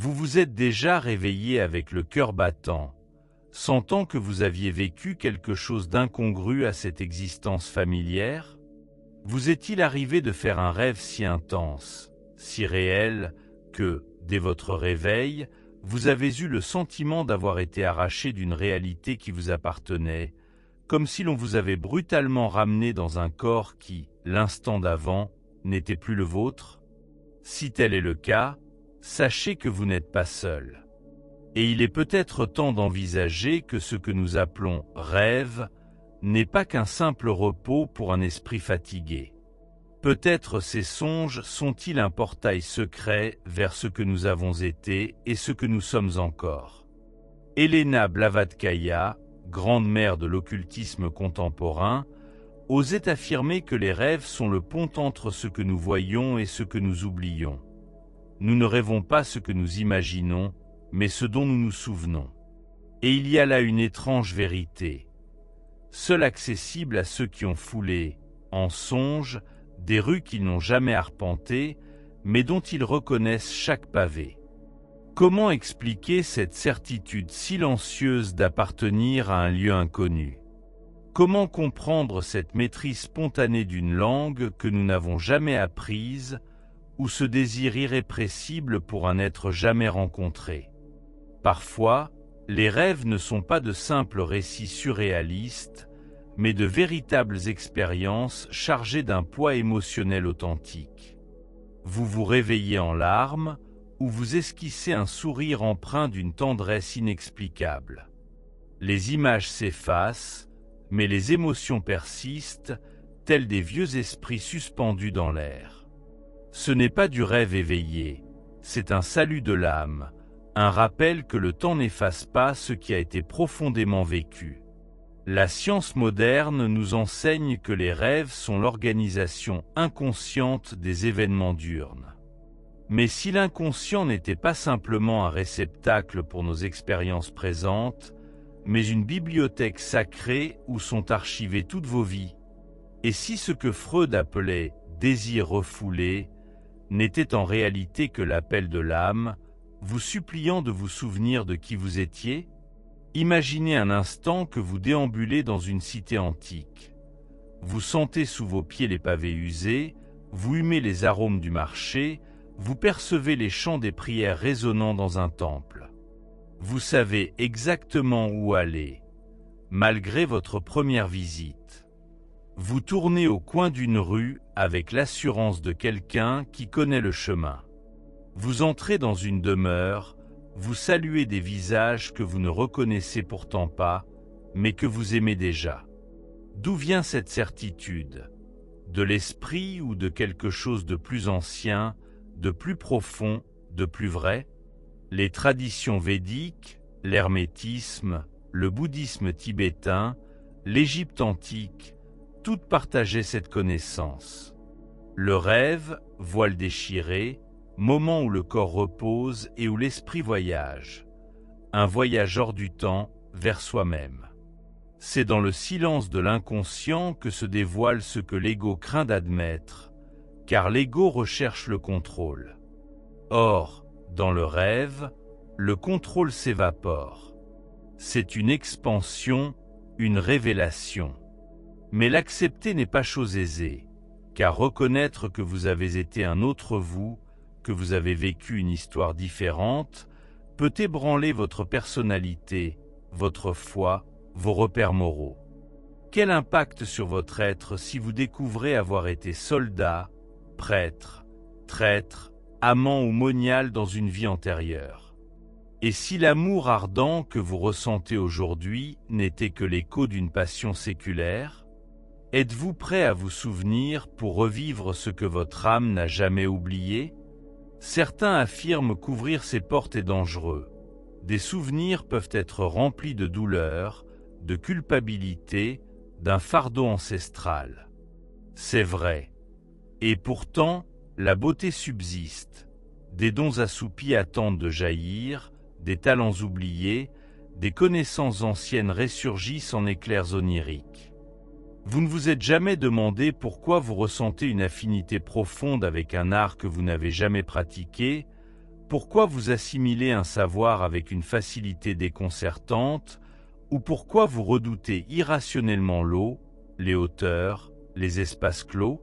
Vous vous êtes déjà réveillé avec le cœur battant, sentant que vous aviez vécu quelque chose d'incongru à cette existence familière? Vous est-il arrivé de faire un rêve si intense, si réel, que, dès votre réveil, vous avez eu le sentiment d'avoir été arraché d'une réalité qui vous appartenait, comme si l'on vous avait brutalement ramené dans un corps qui, l'instant d'avant, n'était plus le vôtre? Si tel est le cas, sachez que vous n'êtes pas seul. Et il est peut-être temps d'envisager que ce que nous appelons rêve n'est pas qu'un simple repos pour un esprit fatigué. Peut-être ces songes sont-ils un portail secret vers ce que nous avons été et ce que nous sommes encore. Helena Blavatkaya, grande mère de l'occultisme contemporain, osait affirmer que les rêves sont le pont entre ce que nous voyons et ce que nous oublions. Nous ne rêvons pas ce que nous imaginons, mais ce dont nous nous souvenons. Et il y a là une étrange vérité, seule accessible à ceux qui ont foulé, en songe, des rues qu'ils n'ont jamais arpentées, mais dont ils reconnaissent chaque pavé. Comment expliquer cette certitude silencieuse d'appartenir à un lieu inconnu? Comment comprendre cette maîtrise spontanée d'une langue que nous n'avons jamais apprise, ou ce désir irrépressible pour un être jamais rencontré? Parfois, les rêves ne sont pas de simples récits surréalistes, mais de véritables expériences chargées d'un poids émotionnel authentique. Vous vous réveillez en larmes, ou vous esquissez un sourire empreint d'une tendresse inexplicable. Les images s'effacent, mais les émotions persistent, tels des vieux esprits suspendus dans l'air. Ce n'est pas du rêve éveillé, c'est un salut de l'âme, un rappel que le temps n'efface pas ce qui a été profondément vécu. La science moderne nous enseigne que les rêves sont l'organisation inconsciente des événements diurnes. Mais si l'inconscient n'était pas simplement un réceptacle pour nos expériences présentes, mais une bibliothèque sacrée où sont archivées toutes vos vies, et si ce que Freud appelait « désir refoulé » n'était en réalité que l'appel de l'âme, vous suppliant de vous souvenir de qui vous étiez? Imaginez un instant que vous déambulez dans une cité antique. Vous sentez sous vos pieds les pavés usés, vous humez les arômes du marché, vous percevez les chants des prières résonnant dans un temple. Vous savez exactement où aller, malgré votre première visite. Vous tournez au coin d'une rue avec l'assurance de quelqu'un qui connaît le chemin. Vous entrez dans une demeure, vous saluez des visages que vous ne reconnaissez pourtant pas, mais que vous aimez déjà. D'où vient cette certitude? De l'esprit ou de quelque chose de plus ancien, de plus profond, de plus vrai? Les traditions védiques, l'hermétisme, le bouddhisme tibétain, l'Égypte antique, toutes partageaient cette connaissance. Le rêve, voile déchiré, moment où le corps repose et où l'esprit voyage. Un voyage hors du temps, vers soi-même. C'est dans le silence de l'inconscient que se dévoile ce que l'ego craint d'admettre, car l'ego recherche le contrôle. Or, dans le rêve, le contrôle s'évapore. C'est une expansion, une révélation. Mais l'accepter n'est pas chose aisée, car reconnaître que vous avez été un autre vous, que vous avez vécu une histoire différente, peut ébranler votre personnalité, votre foi, vos repères moraux. Quel impact sur votre être si vous découvrez avoir été soldat, prêtre, traître, amant ou monial dans une vie antérieure? Et si l'amour ardent que vous ressentez aujourd'hui n'était que l'écho d'une passion séculaire? Êtes-vous prêt à vous souvenir pour revivre ce que votre âme n'a jamais oublié? Certains affirment qu'ouvrir ces portes est dangereux. Des souvenirs peuvent être remplis de douleur, de culpabilité, d'un fardeau ancestral. C'est vrai. Et pourtant, la beauté subsiste. Des dons assoupis attendent de jaillir, des talents oubliés, des connaissances anciennes ressurgissent en éclairs oniriques. Vous ne vous êtes jamais demandé pourquoi vous ressentez une affinité profonde avec un art que vous n'avez jamais pratiqué, Pourquoi vous assimilez un savoir avec une facilité déconcertante, ou pourquoi vous redoutez irrationnellement l'eau, les hauteurs, les espaces clos?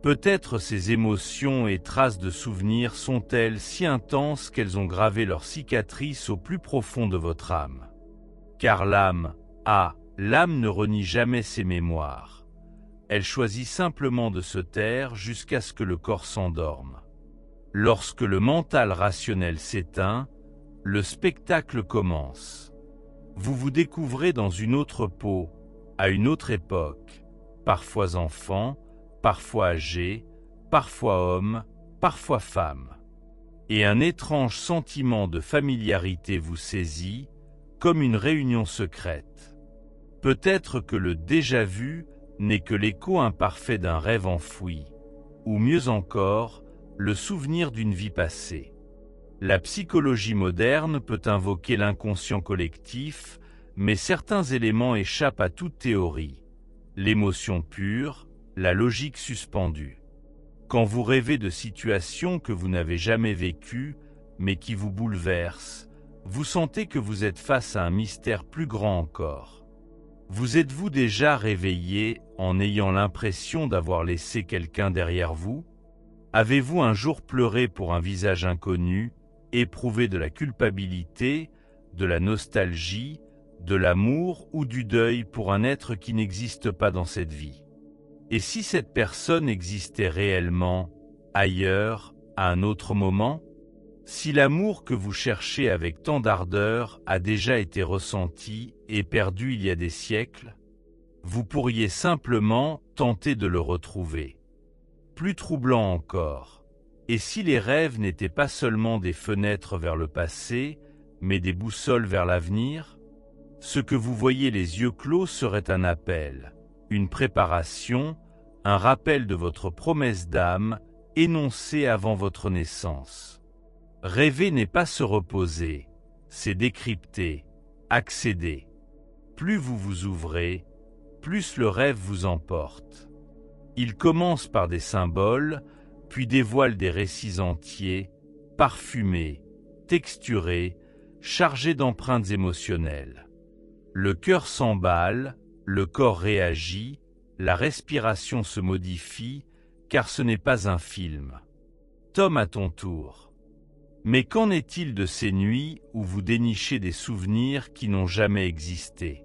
Peut-être ces émotions et traces de souvenirs sont-elles si intenses qu'elles ont gravé leurs cicatrices au plus profond de votre âme. Car l'âme ne renie jamais ses mémoires. Elle choisit simplement de se taire jusqu'à ce que le corps s'endorme. Lorsque le mental rationnel s'éteint, le spectacle commence. Vous vous découvrez dans une autre peau, à une autre époque, parfois enfant, parfois âgé, parfois homme, parfois femme. Et un étrange sentiment de familiarité vous saisit, comme une réunion secrète. Peut-être que le déjà-vu n'est que l'écho imparfait d'un rêve enfoui, ou mieux encore, le souvenir d'une vie passée. La psychologie moderne peut invoquer l'inconscient collectif, mais certains éléments échappent à toute théorie. L'émotion pure, la logique suspendue. Quand vous rêvez de situations que vous n'avez jamais vécues, mais qui vous bouleversent, vous sentez que vous êtes face à un mystère plus grand encore. Vous êtes-vous déjà réveillé en ayant l'impression d'avoir laissé quelqu'un derrière vous? Avez-vous un jour pleuré pour un visage inconnu, éprouvé de la culpabilité, de la nostalgie, de l'amour ou du deuil pour un être qui n'existe pas dans cette vie? Et si cette personne existait réellement, ailleurs, à un autre moment? Si l'amour que vous cherchez avec tant d'ardeur a déjà été ressenti et perdu il y a des siècles, vous pourriez simplement tenter de le retrouver. Plus troublant encore, et si les rêves n'étaient pas seulement des fenêtres vers le passé, mais des boussoles vers l'avenir? Ce que vous voyez les yeux clos serait un appel, une préparation, un rappel de votre promesse d'âme, énoncée avant votre naissance. Rêver n'est pas se reposer, c'est décrypter, accéder. Plus vous vous ouvrez, plus le rêve vous emporte. Il commence par des symboles, puis dévoile des récits entiers, parfumés, texturés, chargés d'empreintes émotionnelles. Le cœur s'emballe, le corps réagit, la respiration se modifie, car ce n'est pas un film. Tom, à ton tour. Mais qu'en est-il de ces nuits où vous dénichez des souvenirs qui n'ont jamais existé?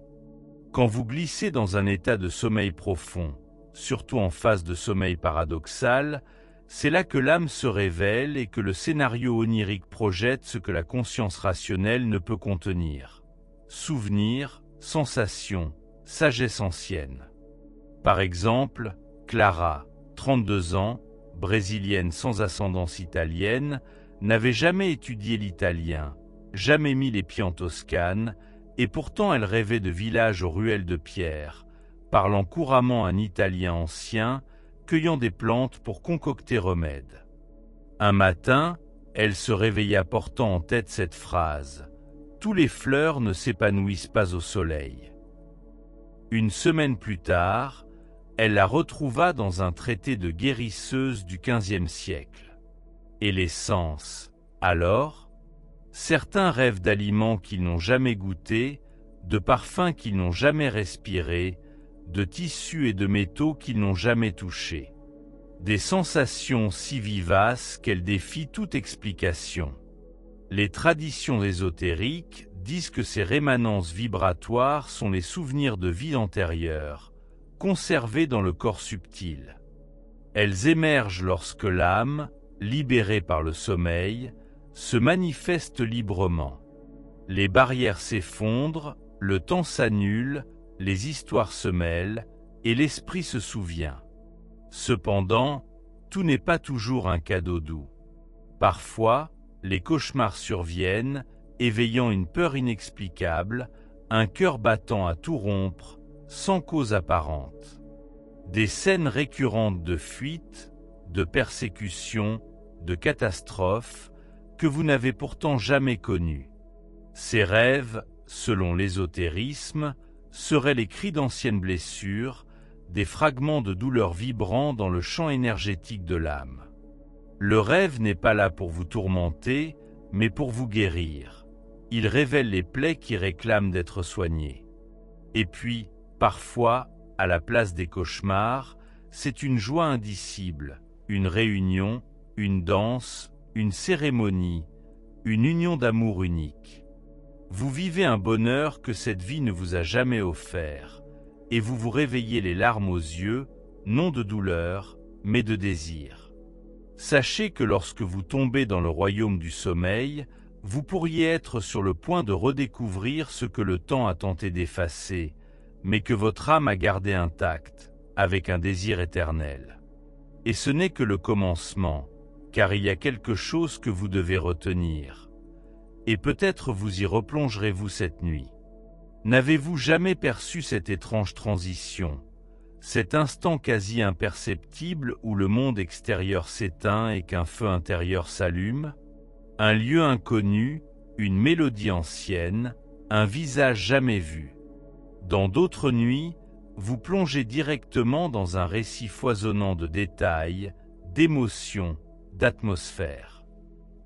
Quand vous glissez dans un état de sommeil profond, surtout en phase de sommeil paradoxal, c'est là que l'âme se révèle et que le scénario onirique projette ce que la conscience rationnelle ne peut contenir. Souvenirs, sensations, sagesse ancienne. Par exemple, Clara, 32 ans, brésilienne sans ascendance italienne, n'avait jamais étudié l'italien, jamais mis les pieds en Toscane, et pourtant elle rêvait de villages aux ruelles de pierre, parlant couramment un italien ancien, cueillant des plantes pour concocter remèdes. Un matin, elle se réveilla portant en tête cette phrase: « Tous les fleurs ne s'épanouissent pas au soleil ». Une semaine plus tard, elle la retrouva dans un traité de guérisseuse du XVe siècle. Et les sens, alors? Certains rêvent d'aliments qu'ils n'ont jamais goûtés, de parfums qu'ils n'ont jamais respirés, de tissus et de métaux qu'ils n'ont jamais touchés. Des sensations si vivaces qu'elles défient toute explication. Les traditions ésotériques disent que ces rémanences vibratoires sont les souvenirs de vie antérieure, conservés dans le corps subtil. Elles émergent lorsque l'âme, libérée par le sommeil, se manifeste librement. Les barrières s'effondrent, le temps s'annule, les histoires se mêlent, et l'esprit se souvient. Cependant, tout n'est pas toujours un cadeau doux. Parfois, les cauchemars surviennent, éveillant une peur inexplicable, un cœur battant à tout rompre, sans cause apparente. Des scènes récurrentes de fuite, de persécution, de catastrophes, que vous n'avez pourtant jamais connues. Ces rêves, selon l'ésotérisme, seraient les cris d'anciennes blessures, des fragments de douleurs vibrant dans le champ énergétique de l'âme. Le rêve n'est pas là pour vous tourmenter, mais pour vous guérir. Il révèle les plaies qui réclament d'être soignées. Et puis, parfois, à la place des cauchemars, c'est une joie indicible, une réunion, une danse, une cérémonie, une union d'amour unique. Vous vivez un bonheur que cette vie ne vous a jamais offert, et vous vous réveillez les larmes aux yeux, non de douleur, mais de désir. Sachez que lorsque vous tombez dans le royaume du sommeil, vous pourriez être sur le point de redécouvrir ce que le temps a tenté d'effacer, mais que votre âme a gardé intact, avec un désir éternel. Et ce n'est que le commencement, car il y a quelque chose que vous devez retenir. Et peut-être vous y replongerez-vous cette nuit. N'avez-vous jamais perçu cette étrange transition, cet instant quasi imperceptible où le monde extérieur s'éteint et qu'un feu intérieur s'allume? Un lieu inconnu, une mélodie ancienne, un visage jamais vu. Dans d'autres nuits, vous plongez directement dans un récit foisonnant de détails, d'émotions, d'atmosphère.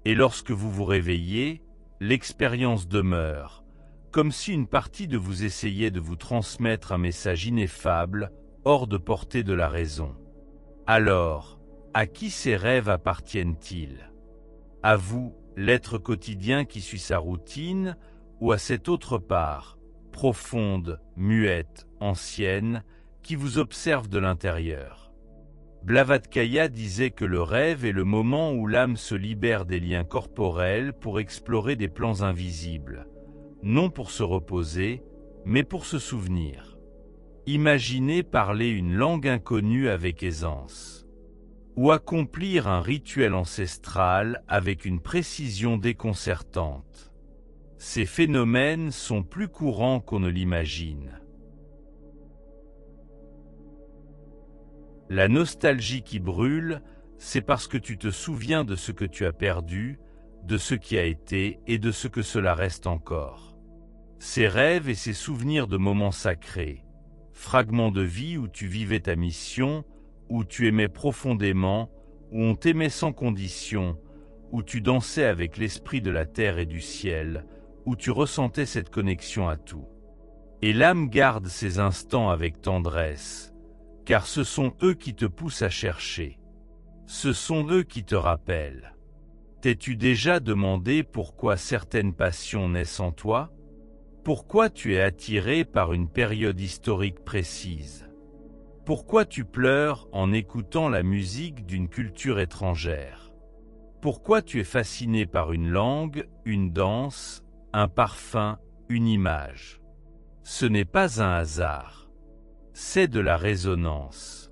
Et lorsque vous vous réveillez, l'expérience demeure, comme si une partie de vous essayait de vous transmettre un message ineffable, hors de portée de la raison. Alors, à qui ces rêves appartiennent-ils? À vous, l'être quotidien qui suit sa routine, ou à cette autre part, profonde, muette, ancienne, qui vous observe de l'intérieur? Blavatkaya disait que le rêve est le moment où l'âme se libère des liens corporels pour explorer des plans invisibles, non pour se reposer, mais pour se souvenir. Imaginez parler une langue inconnue avec aisance, ou accomplir un rituel ancestral avec une précision déconcertante. Ces phénomènes sont plus courants qu'on ne l'imagine. La nostalgie qui brûle, c'est parce que tu te souviens de ce que tu as perdu, de ce qui a été et de ce que cela reste encore. Ces rêves et ces souvenirs de moments sacrés, fragments de vie où tu vivais ta mission, où tu aimais profondément, où on t'aimait sans condition, où tu dansais avec l'esprit de la terre et du ciel, où tu ressentais cette connexion à tout. Et l'âme garde ces instants avec tendresse, car ce sont eux qui te poussent à chercher. Ce sont eux qui te rappellent. T'es-tu déjà demandé pourquoi certaines passions naissent en toi? Pourquoi tu es attiré par une période historique précise? Pourquoi tu pleures en écoutant la musique d'une culture étrangère? Pourquoi tu es fasciné par une langue, une danse, un parfum, une image? Ce n'est pas un hasard. C'est de la résonance.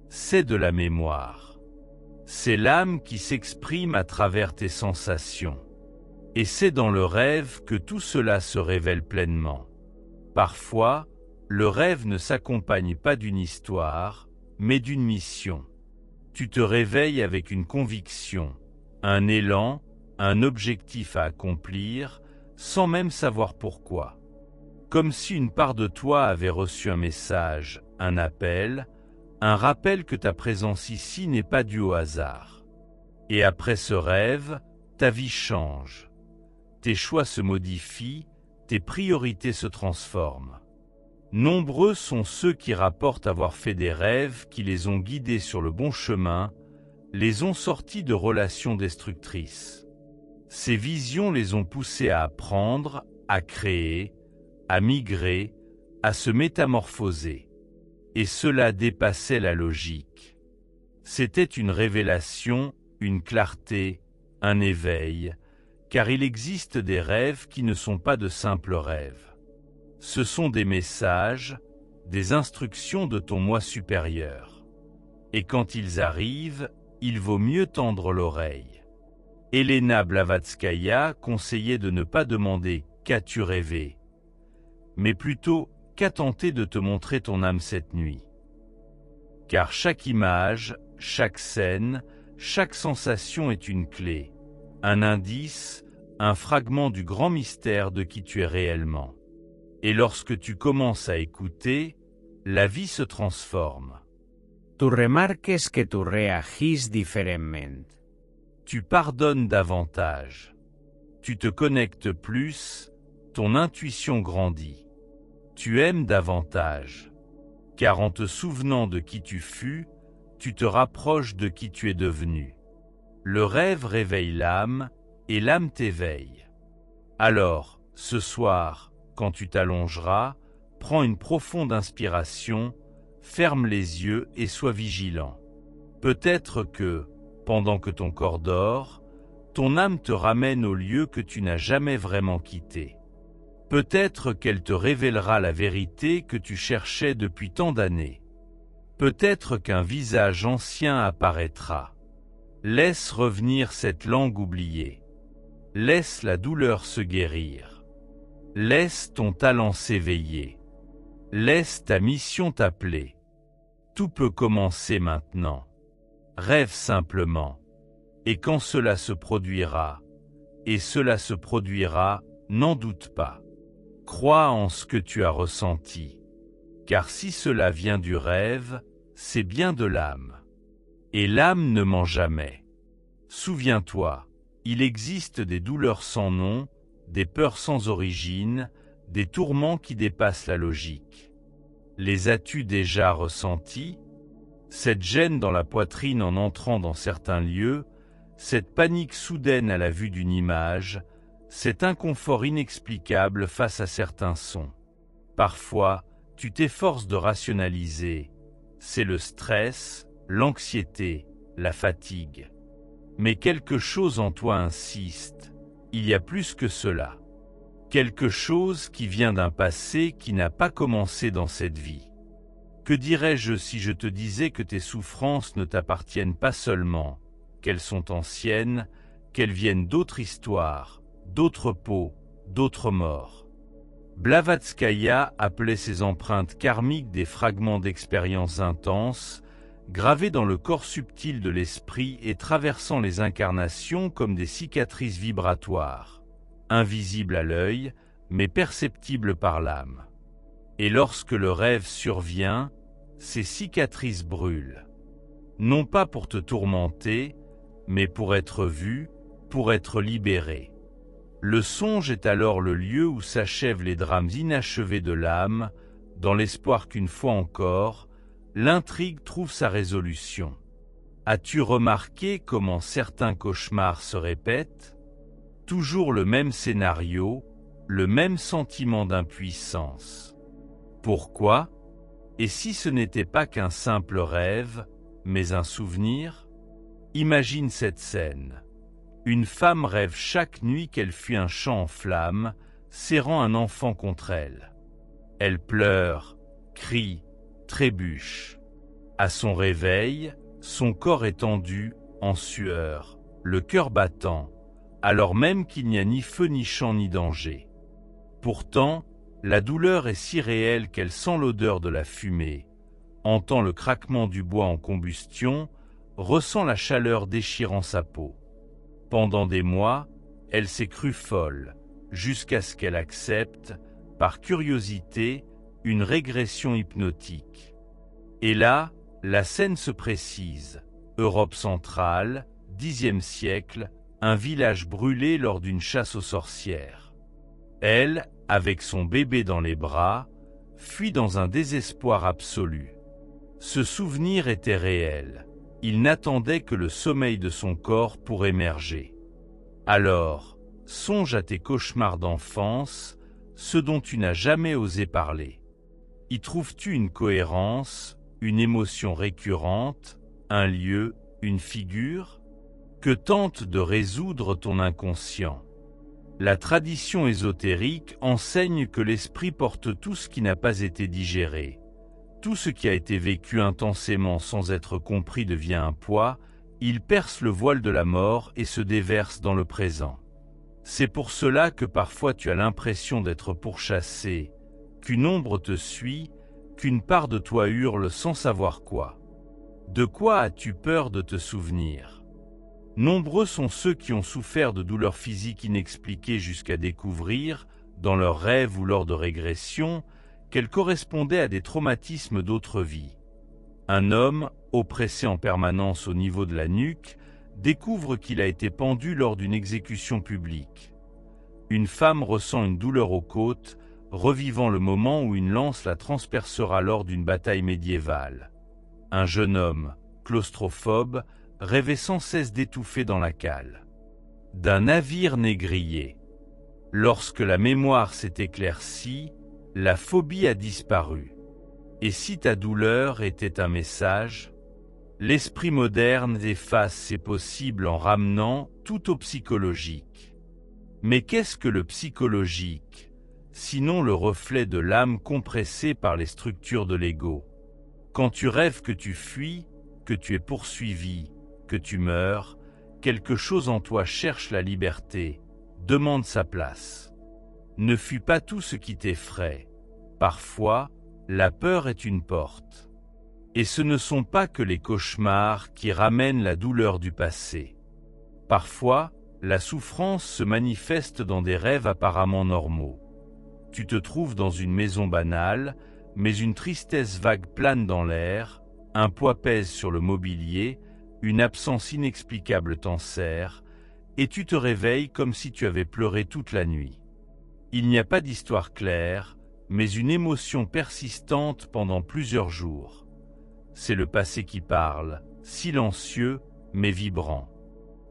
C'est de la mémoire. C'est l'âme qui s'exprime à travers tes sensations. Et c'est dans le rêve que tout cela se révèle pleinement. Parfois, le rêve ne s'accompagne pas d'une histoire, mais d'une mission. Tu te réveilles avec une conviction, un élan, un objectif à accomplir, sans même savoir pourquoi. Comme si une part de toi avait reçu un message, un appel, un rappel que ta présence ici n'est pas due au hasard. Et après ce rêve, ta vie change. Tes choix se modifient, tes priorités se transforment. Nombreux sont ceux qui rapportent avoir fait des rêves qui les ont guidés sur le bon chemin, les ont sortis de relations destructrices. Ces visions les ont poussés à apprendre, à créer, à migrer, à se métamorphoser. Et cela dépassait la logique. C'était une révélation, une clarté, un éveil, car il existe des rêves qui ne sont pas de simples rêves. Ce sont des messages, des instructions de ton moi supérieur. Et quand ils arrivent, il vaut mieux tendre l'oreille. Elena Blavatskaya conseillait de ne pas demander « Qu'as-tu rêvé ?», mais plutôt « Qu'a tenté de te montrer ton âme cette nuit ?» Car chaque image, chaque scène, chaque sensation est une clé, un indice, un fragment du grand mystère de qui tu es réellement. Et lorsque tu commences à écouter, la vie se transforme. Tu remarques que tu reagís diferentment. Tu pardonnes davantage. Tu te connectes plus, ton intuition grandit. Tu aimes davantage. Car en te souvenant de qui tu fus, tu te rapproches de qui tu es devenu. Le rêve réveille l'âme, et l'âme t'éveille. Alors, ce soir, quand tu t'allongeras, prends une profonde inspiration, ferme les yeux et sois vigilant. Peut-être que, pendant que ton corps dort, ton âme te ramène au lieu que tu n'as jamais vraiment quitté. Peut-être qu'elle te révélera la vérité que tu cherchais depuis tant d'années. Peut-être qu'un visage ancien apparaîtra. Laisse revenir cette langue oubliée. Laisse la douleur se guérir. Laisse ton talent s'éveiller. Laisse ta mission t'appeler. Tout peut commencer maintenant. Rêve simplement. Et quand cela se produira, et cela se produira, n'en doute pas. Crois en ce que tu as ressenti. Car si cela vient du rêve, c'est bien de l'âme. Et l'âme ne ment jamais. Souviens-toi, il existe des douleurs sans nom, des peurs sans origine, des tourments qui dépassent la logique. Les as-tu déjà ressentis? Cette gêne dans la poitrine en entrant dans certains lieux, cette panique soudaine à la vue d'une image, cet inconfort inexplicable face à certains sons. Parfois, tu t'efforces de rationaliser. C'est le stress, l'anxiété, la fatigue. Mais quelque chose en toi insiste. Il y a plus que cela. Quelque chose qui vient d'un passé qui n'a pas commencé dans cette vie. Que dirais-je si je te disais que tes souffrances ne t'appartiennent pas seulement, qu'elles sont anciennes, qu'elles viennent d'autres histoires, d'autres peaux, d'autres morts. Blavatskaya appelait ces empreintes karmiques des fragments d'expériences intenses, gravés dans le corps subtil de l'esprit et traversant les incarnations comme des cicatrices vibratoires, invisibles à l'œil, mais perceptibles par l'âme. Et lorsque le rêve survient, ces cicatrices brûlent. Non pas pour te tourmenter, mais pour être vu, pour être libéré. Le songe est alors le lieu où s'achèvent les drames inachevés de l'âme, dans l'espoir qu'une fois encore, l'intrigue trouve sa résolution. As-tu remarqué comment certains cauchemars se répètent? Toujours le même scénario, le même sentiment d'impuissance. Pourquoi? Et si ce n'était pas qu'un simple rêve, mais un souvenir? Imagine cette scène. Une femme rêve chaque nuit qu'elle fuit un champ en flammes, serrant un enfant contre elle. Elle pleure, crie, trébuche. À son réveil, son corps est tendu, en sueur, le cœur battant, alors même qu'il n'y a ni feu ni champ ni danger. Pourtant, la douleur est si réelle qu'elle sent l'odeur de la fumée, entend le craquement du bois en combustion, ressent la chaleur déchirant sa peau. Pendant des mois, elle s'est crue folle, jusqu'à ce qu'elle accepte, par curiosité, une régression hypnotique. Et là, la scène se précise. Europe centrale, Xe siècle, un village brûlé lors d'une chasse aux sorcières. Elle, avec son bébé dans les bras, fuit dans un désespoir absolu. Ce souvenir était réel. Il n'attendait que le sommeil de son corps pour émerger. Alors, songe à tes cauchemars d'enfance, ceux dont tu n'as jamais osé parler. Y trouves-tu une cohérence, une émotion récurrente, un lieu, une figure? Que tente de résoudre ton inconscient? La tradition ésotérique enseigne que l'esprit porte tout ce qui n'a pas été digéré. Tout ce qui a été vécu intensément sans être compris devient un poids, il perce le voile de la mort et se déverse dans le présent. C'est pour cela que parfois tu as l'impression d'être pourchassé, qu'une ombre te suit, qu'une part de toi hurle sans savoir quoi. De quoi as-tu peur de te souvenir? Nombreux sont ceux qui ont souffert de douleurs physiques inexpliquées jusqu'à découvrir, dans leurs rêves ou lors de régressions, qu'elles correspondaient à des traumatismes d'autres vies. Un homme, oppressé en permanence au niveau de la nuque, découvre qu'il a été pendu lors d'une exécution publique. Une femme ressent une douleur aux côtes, revivant le moment où une lance la transpercera lors d'une bataille médiévale. Un jeune homme, claustrophobe, rêvait sans cesse d'étouffer dans la cale d'un navire négrier. Lorsque la mémoire s'est éclaircie, la phobie a disparu. Et si ta douleur était un message, l'esprit moderne efface ses possibles en ramenant tout au psychologique. Mais qu'est-ce que le psychologique, sinon le reflet de l'âme compressée par les structures de l'ego? Quand tu rêves que tu fuis, que tu es poursuivi, que tu meurs, quelque chose en toi cherche la liberté, demande sa place. Ne fuis pas tout ce qui t'effraie. Parfois, la peur est une porte. Et ce ne sont pas que les cauchemars qui ramènent la douleur du passé. Parfois, la souffrance se manifeste dans des rêves apparemment normaux. Tu te trouves dans une maison banale, mais une tristesse vague plane dans l'air, un poids pèse sur le mobilier, une absence inexplicable t'enserre, et tu te réveilles comme si tu avais pleuré toute la nuit. Il n'y a pas d'histoire claire, mais une émotion persistante pendant plusieurs jours. C'est le passé qui parle, silencieux mais vibrant.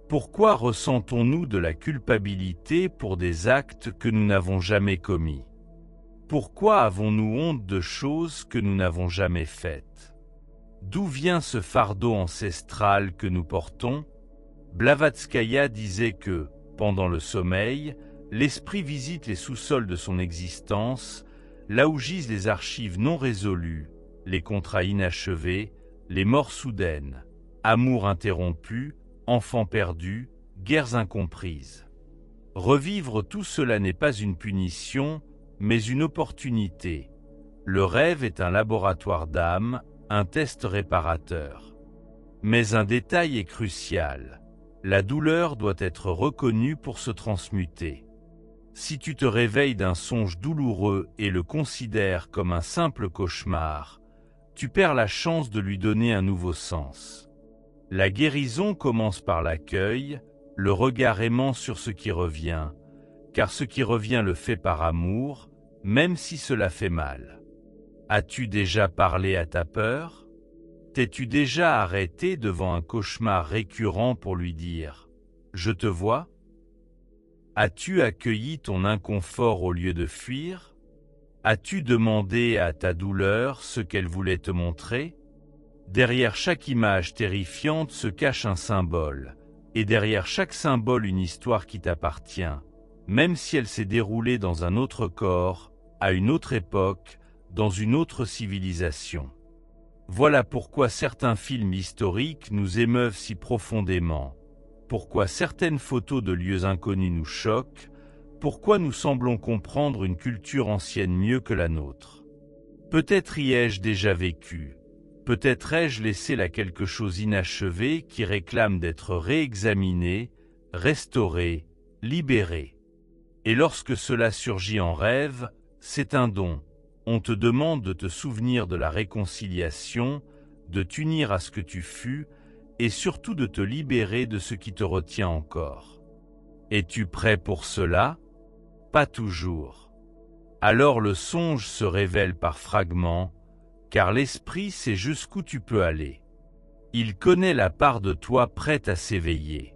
Pourquoi ressentons-nous de la culpabilité pour des actes que nous n'avons jamais commis? Pourquoi avons-nous honte de choses que nous n'avons jamais faites? D'où vient ce fardeau ancestral que nous portons? Blavatskaya disait que, pendant le sommeil, l'esprit visite les sous-sols de son existence, là où gisent les archives non résolues, les contrats inachevés, les morts soudaines, amours interrompus, enfants perdus, guerres incomprises. Revivre tout cela n'est pas une punition, mais une opportunité. Le rêve est un laboratoire d'âme, un test réparateur. Mais un détail est crucial. La douleur doit être reconnue pour se transmuter. Si tu te réveilles d'un songe douloureux et le considères comme un simple cauchemar, tu perds la chance de lui donner un nouveau sens. La guérison commence par l'accueil, le regard aimant sur ce qui revient, car ce qui revient le fait par amour, même si cela fait mal. As-tu déjà parlé à ta peur? T'es-tu déjà arrêté devant un cauchemar récurrent pour lui dire « Je te vois » ? As-tu accueilli ton inconfort au lieu de fuir? As-tu demandé à ta douleur ce qu'elle voulait te montrer? Derrière chaque image terrifiante se cache un symbole, et derrière chaque symbole une histoire qui t'appartient, même si elle s'est déroulée dans un autre corps, à une autre époque, dans une autre civilisation. Voilà pourquoi certains films historiques nous émeuvent si profondément, pourquoi certaines photos de lieux inconnus nous choquent, pourquoi nous semblons comprendre une culture ancienne mieux que la nôtre. Peut-être y ai-je déjà vécu, peut-être ai-je laissé là quelque chose inachevé qui réclame d'être réexaminé, restauré, libéré. Et lorsque cela surgit en rêve, c'est un don. On te demande de te souvenir de la réconciliation, de t'unir à ce que tu fus, et surtout de te libérer de ce qui te retient encore. Es-tu prêt pour cela? Pas toujours. Alors le songe se révèle par fragments, car l'esprit sait jusqu'où tu peux aller. Il connaît la part de toi prête à s'éveiller.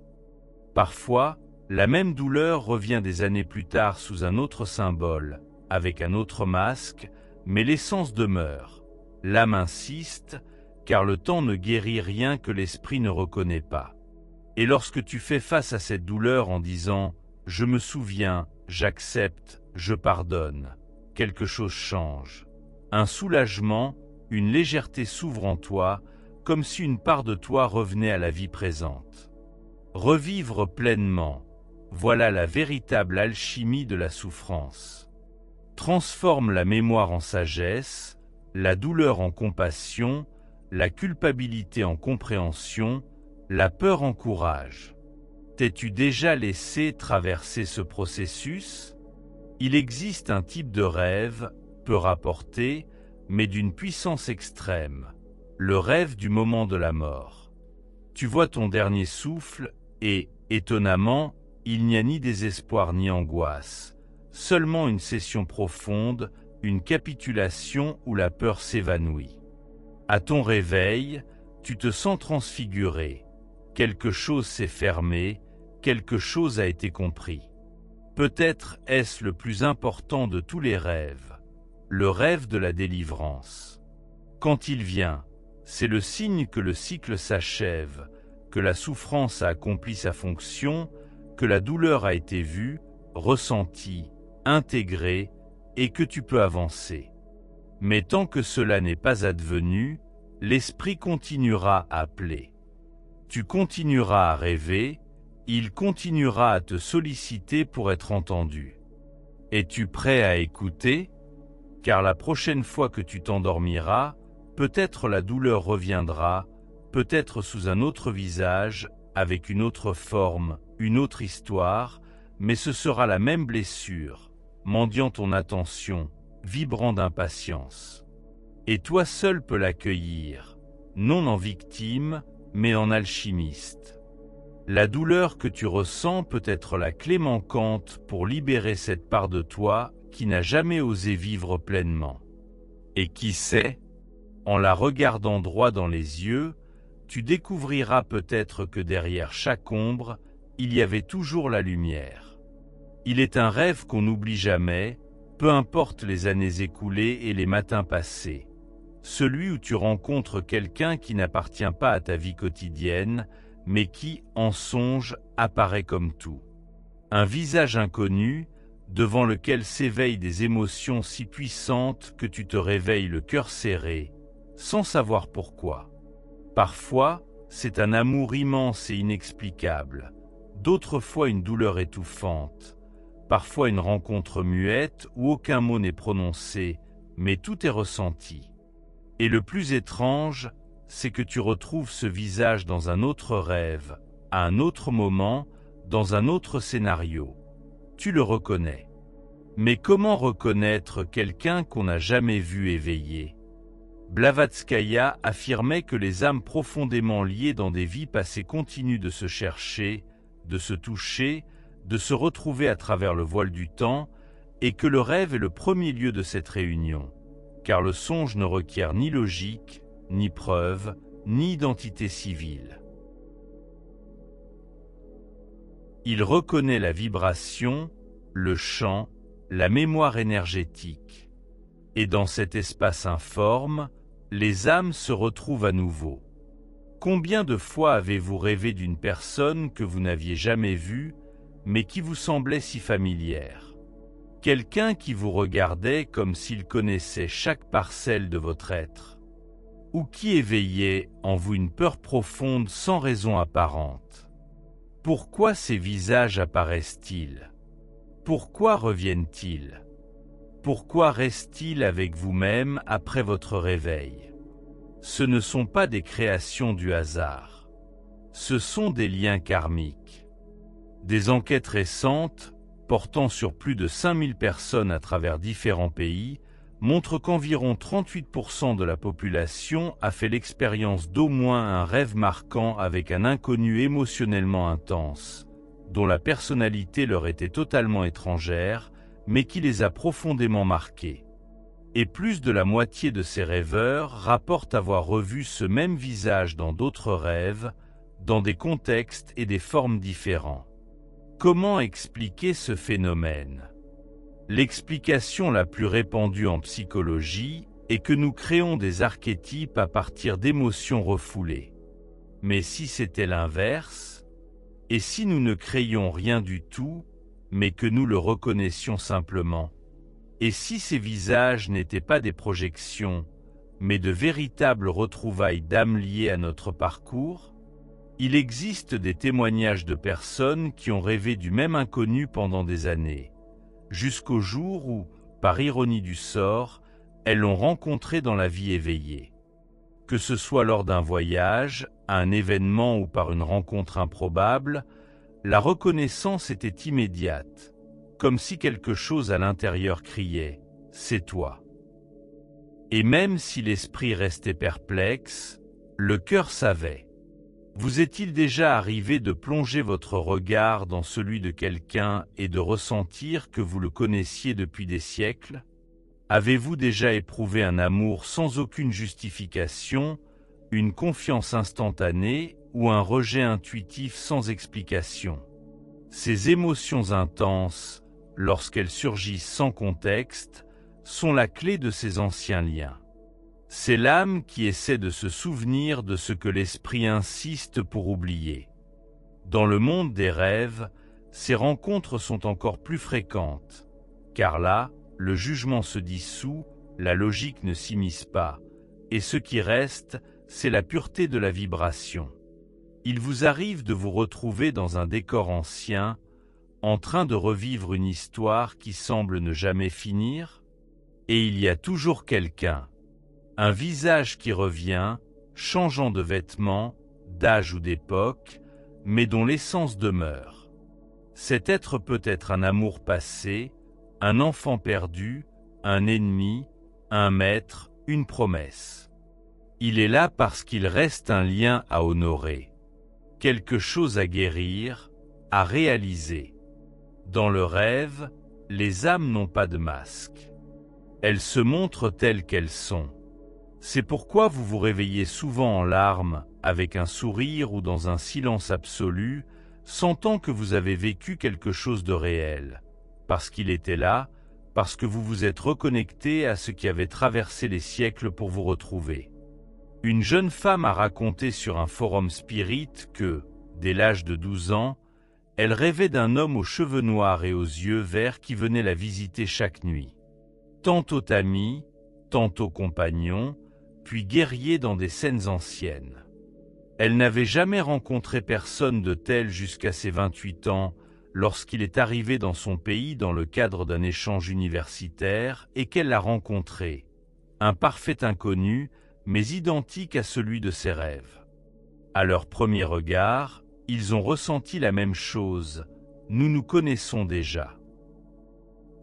Parfois, la même douleur revient des années plus tard sous un autre symbole, avec un autre masque, mais l'essence demeure. L'âme insiste, car le temps ne guérit rien que l'esprit ne reconnaît pas. Et lorsque tu fais face à cette douleur en disant « Je me souviens, j'accepte, je pardonne », quelque chose change. Un soulagement, une légèreté s'ouvre en toi, comme si une part de toi revenait à la vie présente. Revivre pleinement, voilà la véritable alchimie de la souffrance. Transforme la mémoire en sagesse, la douleur en compassion, la culpabilité en compréhension, la peur en courage. T'es-tu déjà laissé traverser ce processus? Il existe un type de rêve, peu rapporté, mais d'une puissance extrême, le rêve du moment de la mort. Tu vois ton dernier souffle et, étonnamment, il n'y a ni désespoir ni angoisse, seulement une cession profonde, une capitulation où la peur s'évanouit. À ton réveil, tu te sens transfiguré. Quelque chose s'est fermé, quelque chose a été compris. Peut-être est-ce le plus important de tous les rêves, le rêve de la délivrance. Quand il vient, c'est le signe que le cycle s'achève, que la souffrance a accompli sa fonction, que la douleur a été vue, ressentie, intégrée, et que tu peux avancer. Mais tant que cela n'est pas advenu, l'esprit continuera à appeler. Tu continueras à rêver, il continuera à te solliciter pour être entendu. Es-tu prêt à écouter? Car la prochaine fois que tu t'endormiras, peut-être la douleur reviendra, peut-être sous un autre visage, avec une autre forme, une autre histoire, mais ce sera la même blessure, mendiant ton attention, vibrant d'impatience. Et toi seul peux l'accueillir, non en victime, mais en alchimiste. La douleur que tu ressens peut être la clé manquante pour libérer cette part de toi qui n'a jamais osé vivre pleinement. Et qui sait, en la regardant droit dans les yeux, tu découvriras peut-être que derrière chaque ombre, il y avait toujours la lumière. Il est un rêve qu'on n'oublie jamais, peu importe les années écoulées et les matins passés. Celui où tu rencontres quelqu'un qui n'appartient pas à ta vie quotidienne, mais qui, en songe, apparaît comme tout. Un visage inconnu, devant lequel s'éveillent des émotions si puissantes que tu te réveilles le cœur serré, sans savoir pourquoi. Parfois, c'est un amour immense et inexplicable, d'autres fois une douleur étouffante, parfois une rencontre muette où aucun mot n'est prononcé, mais tout est ressenti. Et le plus étrange, c'est que tu retrouves ce visage dans un autre rêve, à un autre moment, dans un autre scénario. Tu le reconnais. Mais comment reconnaître quelqu'un qu'on n'a jamais vu éveillé? Blavatskaya affirmait que les âmes profondément liées dans des vies passées continuent de se chercher, de se toucher, de se retrouver à travers le voile du temps, et que le rêve est le premier lieu de cette réunion, car le songe ne requiert ni logique, ni preuve, ni identité civile. Il reconnaît la vibration, le chant, la mémoire énergétique. Et dans cet espace informe, les âmes se retrouvent à nouveau. Combien de fois avez-vous rêvé d'une personne que vous n'aviez jamais vue, mais qui vous semblait si familière? Quelqu'un qui vous regardait comme s'il connaissait chaque parcelle de votre être, ou qui éveillait en vous une peur profonde sans raison apparente. Pourquoi ces visages apparaissent-ils? Pourquoi reviennent-ils? Pourquoi restent-ils avec vous-même après votre réveil? Ce ne sont pas des créations du hasard. Ce sont des liens karmiques. Des enquêtes récentes, portant sur plus de 5000 personnes à travers différents pays, montrent qu'environ 38% de la population a fait l'expérience d'au moins un rêve marquant avec un inconnu émotionnellement intense, dont la personnalité leur était totalement étrangère, mais qui les a profondément marqués. Et plus de la moitié de ces rêveurs rapportent avoir revu ce même visage dans d'autres rêves, dans des contextes et des formes différents. Comment expliquer ce phénomène? L'explication la plus répandue en psychologie est que nous créons des archétypes à partir d'émotions refoulées. Mais si c'était l'inverse? Et si nous ne créions rien du tout, mais que nous le reconnaissions simplement? Et si ces visages n'étaient pas des projections, mais de véritables retrouvailles d'âmes liées à notre parcours? Il existe des témoignages de personnes qui ont rêvé du même inconnu pendant des années, jusqu'au jour où, par ironie du sort, elles l'ont rencontré dans la vie éveillée. Que ce soit lors d'un voyage, à un événement ou par une rencontre improbable, la reconnaissance était immédiate, comme si quelque chose à l'intérieur criait « c'est toi ». Et même si l'esprit restait perplexe, le cœur savait. Vous est-il déjà arrivé de plonger votre regard dans celui de quelqu'un et de ressentir que vous le connaissiez depuis des siècles? Avez-vous déjà éprouvé un amour sans aucune justification, une confiance instantanée ou un rejet intuitif sans explication? Ces émotions intenses, lorsqu'elles surgissent sans contexte, sont la clé de ces anciens liens. C'est l'âme qui essaie de se souvenir de ce que l'esprit insiste pour oublier. Dans le monde des rêves, ces rencontres sont encore plus fréquentes, car là, le jugement se dissout, la logique ne s'immisce pas, et ce qui reste, c'est la pureté de la vibration. Il vous arrive de vous retrouver dans un décor ancien, en train de revivre une histoire qui semble ne jamais finir, et il y a toujours quelqu'un, un visage qui revient, changeant de vêtements, d'âge ou d'époque, mais dont l'essence demeure. Cet être peut être un amour passé, un enfant perdu, un ennemi, un maître, une promesse. Il est là parce qu'il reste un lien à honorer, quelque chose à guérir, à réaliser. Dans le rêve, les âmes n'ont pas de masque. Elles se montrent telles qu'elles sont. C'est pourquoi vous vous réveillez souvent en larmes, avec un sourire ou dans un silence absolu, sentant que vous avez vécu quelque chose de réel, parce qu'il était là, parce que vous vous êtes reconnecté à ce qui avait traversé les siècles pour vous retrouver. Une jeune femme a raconté sur un forum spirit que, dès l'âge de 12 ans, elle rêvait d'un homme aux cheveux noirs et aux yeux verts qui venait la visiter chaque nuit. Tantôt ami, tantôt compagnon, puis guerrier dans des scènes anciennes. Elle n'avait jamais rencontré personne de tel jusqu'à ses 28 ans, lorsqu'il est arrivé dans son pays dans le cadre d'un échange universitaire et qu'elle l'a rencontré, un parfait inconnu, mais identique à celui de ses rêves. À leur premier regard, ils ont ressenti la même chose, nous nous connaissons déjà.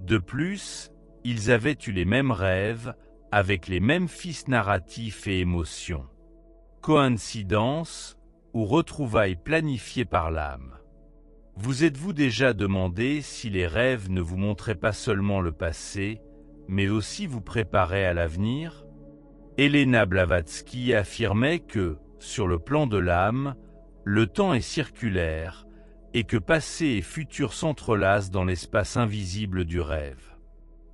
De plus, ils avaient eu les mêmes rêves, avec les mêmes fils narratifs et émotions. Coïncidence ou retrouvailles planifiées par l'âme. Vous êtes-vous déjà demandé si les rêves ne vous montraient pas seulement le passé, mais aussi vous préparaient à l'avenir? Elena Blavatsky affirmait que, sur le plan de l'âme, le temps est circulaire et que passé et futur s'entrelacent dans l'espace invisible du rêve.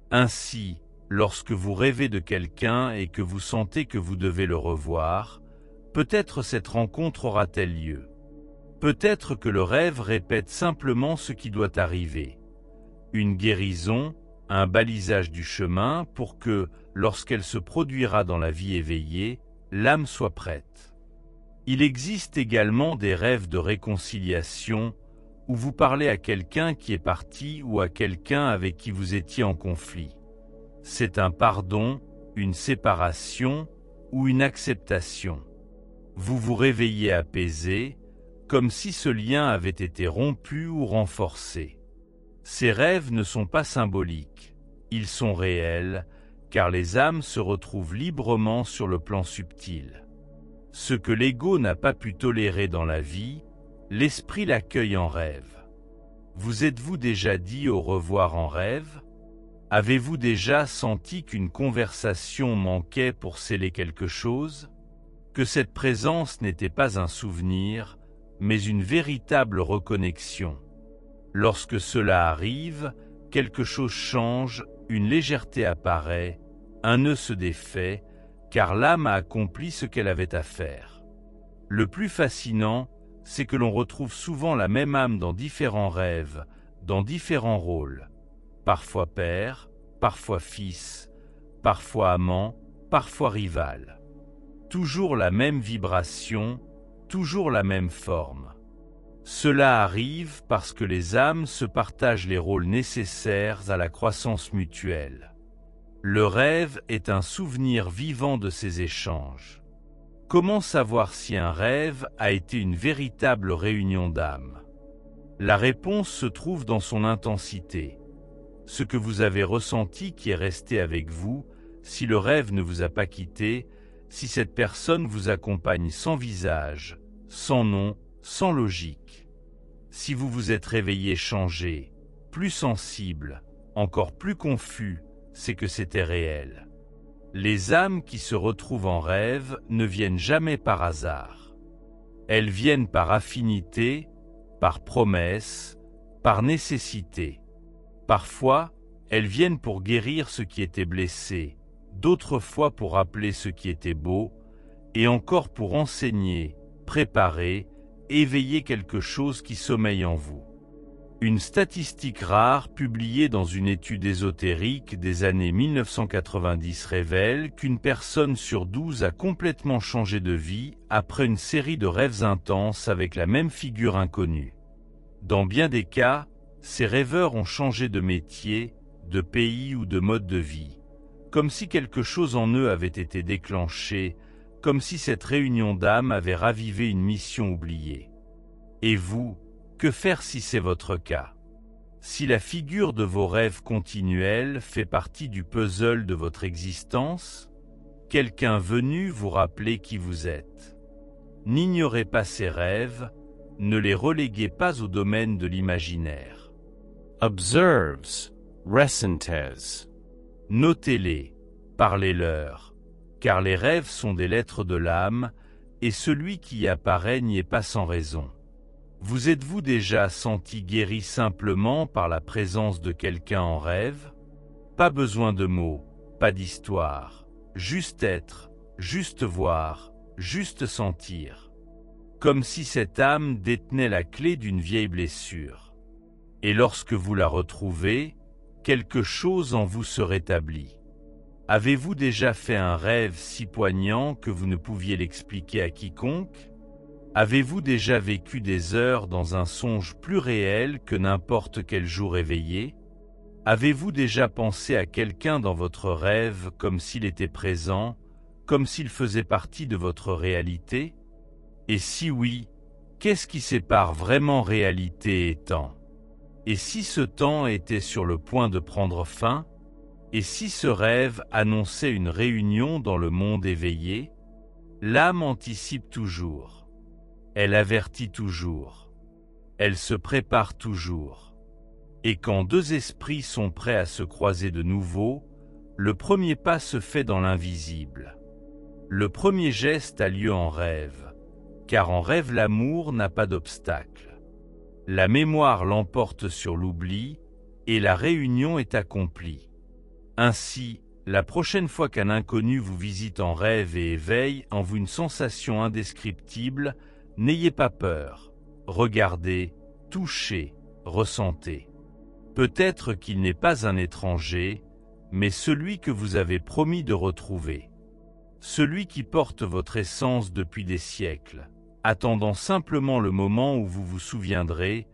Ainsi, lorsque vous rêvez de quelqu'un et que vous sentez que vous devez le revoir, peut-être cette rencontre aura-t-elle lieu. Peut-être que le rêve répète simplement ce qui doit arriver. Une guérison, un balisage du chemin pour que, lorsqu'elle se produira dans la vie éveillée, l'âme soit prête. Il existe également des rêves de réconciliation où vous parlez à quelqu'un qui est parti ou à quelqu'un avec qui vous étiez en conflit. C'est un pardon, une séparation ou une acceptation. Vous vous réveillez apaisé, comme si ce lien avait été rompu ou renforcé. Ces rêves ne sont pas symboliques, ils sont réels, car les âmes se retrouvent librement sur le plan subtil. Ce que l'ego n'a pas pu tolérer dans la vie, l'esprit l'accueille en rêve. Vous êtes-vous déjà dit au revoir en rêve? Avez-vous déjà senti qu'une conversation manquait pour sceller quelque chose? Que cette présence n'était pas un souvenir, mais une véritable reconnexion? Lorsque cela arrive, quelque chose change, une légèreté apparaît, un nœud se défait, car l'âme a accompli ce qu'elle avait à faire. Le plus fascinant, c'est que l'on retrouve souvent la même âme dans différents rêves, dans différents rôles. Parfois père, parfois fils, parfois amant, parfois rival. Toujours la même vibration, toujours la même forme. Cela arrive parce que les âmes se partagent les rôles nécessaires à la croissance mutuelle. Le rêve est un souvenir vivant de ces échanges. Comment savoir si un rêve a été une véritable réunion d'âmes? La réponse se trouve dans son intensité. Ce que vous avez ressenti qui est resté avec vous, si le rêve ne vous a pas quitté, si cette personne vous accompagne sans visage, sans nom, sans logique. Si vous vous êtes réveillé changé, plus sensible, encore plus confus, c'est que c'était réel. Les âmes qui se retrouvent en rêve ne viennent jamais par hasard. Elles viennent par affinité, par promesse, par nécessité. Parfois, elles viennent pour guérir ce qui était blessé, d'autres fois pour rappeler ce qui était beau, et encore pour enseigner, préparer, éveiller quelque chose qui sommeille en vous. Une statistique rare publiée dans une étude ésotérique des années 1990 révèle qu'une personne sur 12 a complètement changé de vie après une série de rêves intenses avec la même figure inconnue. Dans bien des cas, ces rêveurs ont changé de métier, de pays ou de mode de vie, comme si quelque chose en eux avait été déclenché, comme si cette réunion d'âmes avait ravivé une mission oubliée. Et vous, que faire si c'est votre cas? Si la figure de vos rêves continuels fait partie du puzzle de votre existence, quelqu'un venu vous rappeler qui vous êtes. N'ignorez pas ces rêves, ne les reléguez pas au domaine de l'imaginaire. Observes, recentes. Notez-les, parlez-leur, car les rêves sont des lettres de l'âme, et celui qui y apparaît n'y est pas sans raison. Vous êtes-vous déjà senti guéri simplement par la présence de quelqu'un en rêve? Pas besoin de mots, pas d'histoire, juste être, juste voir, juste sentir. Comme si cette âme détenait la clé d'une vieille blessure. Et lorsque vous la retrouvez, quelque chose en vous se rétablit. Avez-vous déjà fait un rêve si poignant que vous ne pouviez l'expliquer à quiconque? Avez-vous déjà vécu des heures dans un songe plus réel que n'importe quel jour éveillé? Avez-vous déjà pensé à quelqu'un dans votre rêve comme s'il était présent, comme s'il faisait partie de votre réalité? Et si oui, qu'est-ce qui sépare vraiment réalité et temps? Et si ce temps était sur le point de prendre fin? Et si ce rêve annonçait une réunion dans le monde éveillé? L'âme anticipe toujours. Elle avertit toujours. Elle se prépare toujours. Et quand deux esprits sont prêts à se croiser de nouveau, le premier pas se fait dans l'invisible. Le premier geste a lieu en rêve, car en rêve l'amour n'a pas d'obstacle. La mémoire l'emporte sur l'oubli, et la réunion est accomplie. Ainsi, la prochaine fois qu'un inconnu vous visite en rêve et éveille en vous une sensation indescriptible, n'ayez pas peur, regardez, touchez, ressentez. Peut-être qu'il n'est pas un étranger, mais celui que vous avez promis de retrouver. Celui qui porte votre essence depuis des siècles, attendant simplement le moment où vous vous souviendrez,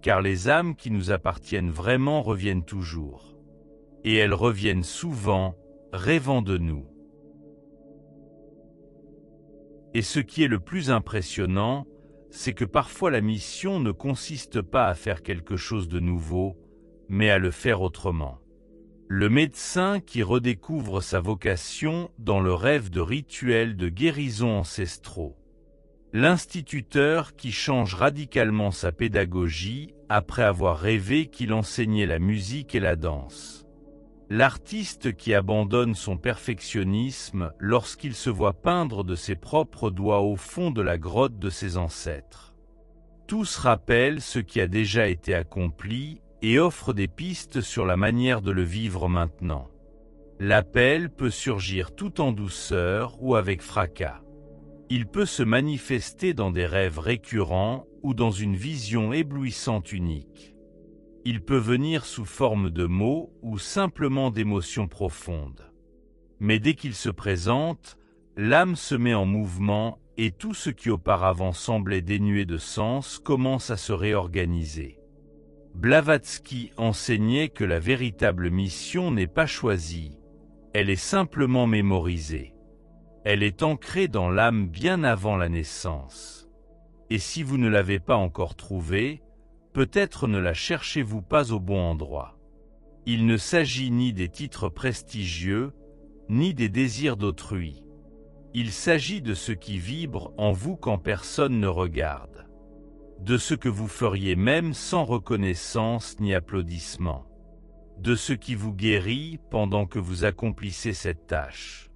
car les âmes qui nous appartiennent vraiment reviennent toujours. Et elles reviennent souvent, rêvant de nous. Et ce qui est le plus impressionnant, c'est que parfois la mission ne consiste pas à faire quelque chose de nouveau, mais à le faire autrement. Le médecin qui redécouvre sa vocation dans le rêve de rituels de guérison ancestraux. L'instituteur qui change radicalement sa pédagogie après avoir rêvé qu'il enseignait la musique et la danse. L'artiste qui abandonne son perfectionnisme lorsqu'il se voit peindre de ses propres doigts au fond de la grotte de ses ancêtres. Tous rappellent ce qui a déjà été accompli et offrent des pistes sur la manière de le vivre maintenant. L'appel peut surgir tout en douceur ou avec fracas. Il peut se manifester dans des rêves récurrents ou dans une vision éblouissante unique. Il peut venir sous forme de mots ou simplement d'émotions profondes. Mais dès qu'il se présente, l'âme se met en mouvement et tout ce qui auparavant semblait dénué de sens commence à se réorganiser. Blavatsky enseignait que la véritable mission n'est pas choisie, elle est simplement mémorisée. Elle est ancrée dans l'âme bien avant la naissance. Et si vous ne l'avez pas encore trouvée, peut-être ne la cherchez-vous pas au bon endroit. Il ne s'agit ni des titres prestigieux, ni des désirs d'autrui. Il s'agit de ce qui vibre en vous quand personne ne regarde. De ce que vous feriez même sans reconnaissance ni applaudissement. De ce qui vous guérit pendant que vous accomplissez cette tâche.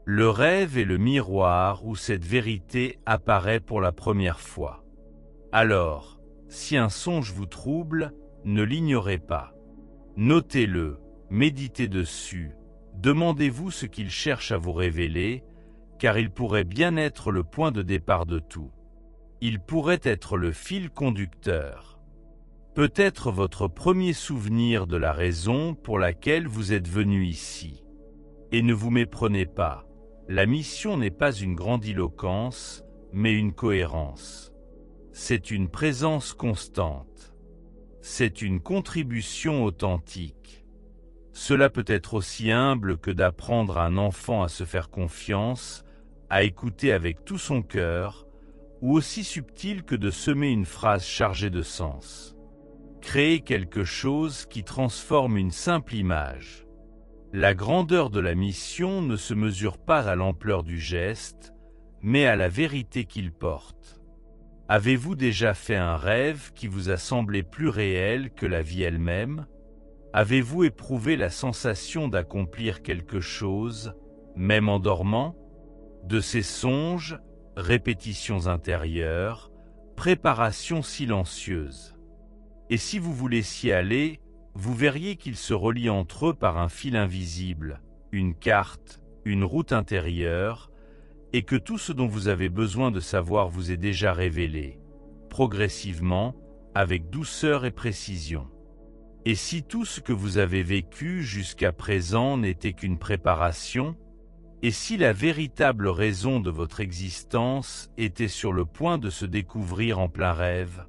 Le rêve est le miroir où cette vérité apparaît pour la première fois. Alors, si un songe vous trouble, ne l'ignorez pas. Notez-le, méditez dessus, demandez-vous ce qu'il cherche à vous révéler, car il pourrait bien être le point de départ de tout. Il pourrait être le fil conducteur. Peut-être votre premier souvenir de la raison pour laquelle vous êtes venu ici. Et ne vous méprenez pas, la mission n'est pas une grandiloquence, mais une cohérence. C'est une présence constante. C'est une contribution authentique. Cela peut être aussi humble que d'apprendre à un enfant à se faire confiance, à écouter avec tout son cœur, ou aussi subtil que de semer une phrase chargée de sens. Créer quelque chose qui transforme une simple image. La grandeur de la mission ne se mesure pas à l'ampleur du geste, mais à la vérité qu'il porte. Avez-vous déjà fait un rêve qui vous a semblé plus réel que la vie elle-même? Avez-vous éprouvé la sensation d'accomplir quelque chose, même en dormant? De ces songes, répétitions intérieures, préparations silencieuses. Et si vous vous laissiez aller, vous verriez qu'ils se relient entre eux par un fil invisible, une carte, une route intérieure, et que tout ce dont vous avez besoin de savoir vous est déjà révélé, progressivement, avec douceur et précision. Et si tout ce que vous avez vécu jusqu'à présent n'était qu'une préparation, et si la véritable raison de votre existence était sur le point de se découvrir en plein rêve?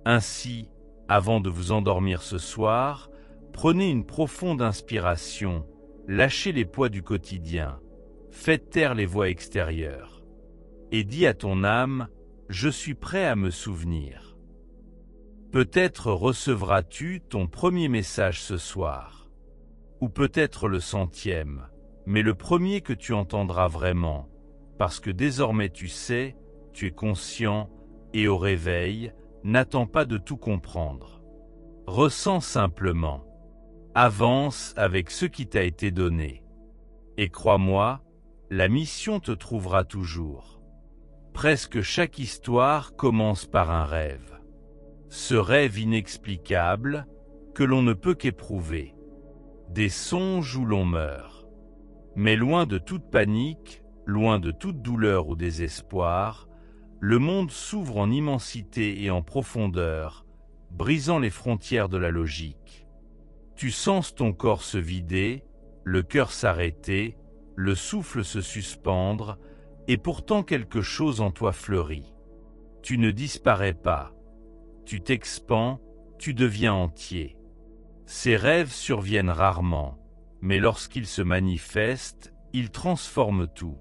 Ainsi, avant de vous endormir ce soir, prenez une profonde inspiration, lâchez les poids du quotidien, faites taire les voix extérieures, et dis à ton âme, je suis prêt à me souvenir. Peut-être recevras-tu ton premier message ce soir, ou peut-être le 100e, mais le premier que tu entendras vraiment, parce que désormais tu sais, tu es conscient, et au réveil, n'attends pas de tout comprendre. Ressens simplement. Avance avec ce qui t'a été donné. Et crois-moi, la mission te trouvera toujours. Presque chaque histoire commence par un rêve. Ce rêve inexplicable, que l'on ne peut qu'éprouver. Des songes où l'on meurt. Mais loin de toute panique, loin de toute douleur ou désespoir, le monde s'ouvre en immensité et en profondeur, brisant les frontières de la logique. Tu sens ton corps se vider, le cœur s'arrêter, le souffle se suspendre, et pourtant quelque chose en toi fleurit. Tu ne disparais pas. Tu t'expands, tu deviens entier. Ces rêves surviennent rarement, mais lorsqu'ils se manifestent, ils transforment tout.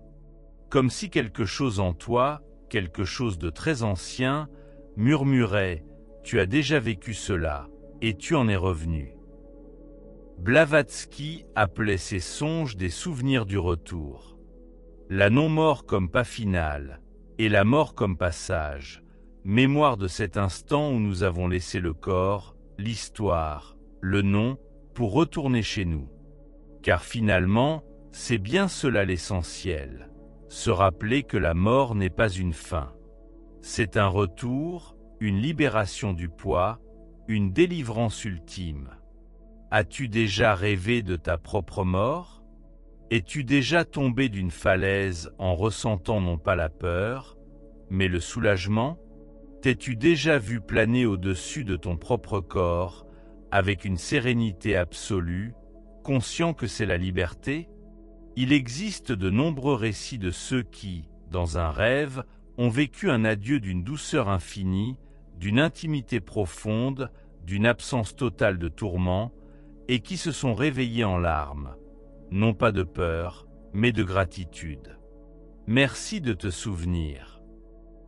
Comme si quelque chose en toi, quelque chose de très ancien, murmurait « Tu as déjà vécu cela, et tu en es revenu ». Blavatsky appelait ces songes des souvenirs du retour. La non-mort comme pas finale, et la mort comme passage, mémoire de cet instant où nous avons laissé le corps, l'histoire, le nom, pour retourner chez nous. Car finalement, c'est bien cela l'essentiel, se rappeler que la mort n'est pas une fin. C'est un retour, une libération du poids, une délivrance ultime. As-tu déjà rêvé de ta propre mort? Es-tu déjà tombé d'une falaise en ressentant non pas la peur, mais le soulagement? T'es-tu déjà vu planer au-dessus de ton propre corps, avec une sérénité absolue, conscient que c'est la liberté? Il existe de nombreux récits de ceux qui, dans un rêve, ont vécu un adieu d'une douceur infinie, d'une intimité profonde, d'une absence totale de tourments, et qui se sont réveillés en larmes, non pas de peur, mais de gratitude. Merci de te souvenir.